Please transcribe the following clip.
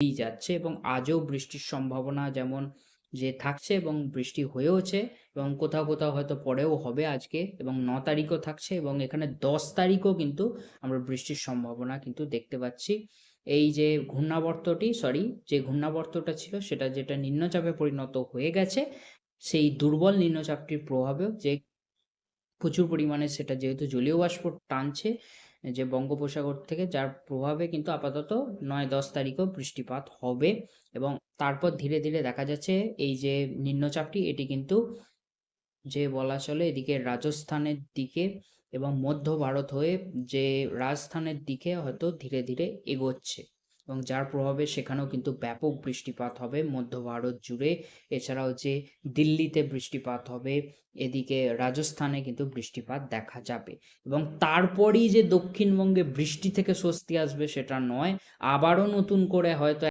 যাচ্ছে এবং আজও বৃষ্টির সম্ভাবনা যেমন যে থাকছে এবং বৃষ্টি হয়েওছে এবং কোথাও কোথাও হয়তো পরেও হবে আজকে এবং 9 তারিখও থাকছে এবং এখানে 10 তারিখও কিন্তু আমরা বৃষ্টির সম্ভাবনা কিন্তু দেখতে পাচ্ছি। এই যে যে ঘূর্ণাবর্তটা ছিল সেটা যেটা নিম্নচাপে পরিণত হয়ে গেছে, সেই দুর্বল নিম্নচাপটির প্রভাবেও যে প্রচুর পরিমাণে সেটা যেহেতু জলীয় বাষ্প টানছে যে বঙ্গোপসাগর থেকে, যার প্রভাবে কিন্তু আপাতত 9-10 তারিখেও বৃষ্টিপাত হবে এবং তারপর ধীরে ধীরে দেখা যাচ্ছে এই যে নিম্নচাপটি এটি কিন্তু যে বলা চলে এদিকে রাজস্থানের দিকে এবং মধ্য ভারত হয়ে যে রাজস্থানের দিকে হয়তো ধীরে ধীরে এগোচ্ছে এবং যার প্রভাবে সেখানেও কিন্তু ব্যাপক বৃষ্টিপাত হবে মধ্য ভারত জুড়ে। এছাড়াও যে দিল্লিতে বৃষ্টিপাত হবে, এদিকে রাজস্থানে কিন্তু বৃষ্টিপাত দেখা যাবে এবং তারপরই যে দক্ষিণবঙ্গে বৃষ্টি থেকে স্বস্তি আসবে সেটা নয়, আবারও নতুন করে হয়তো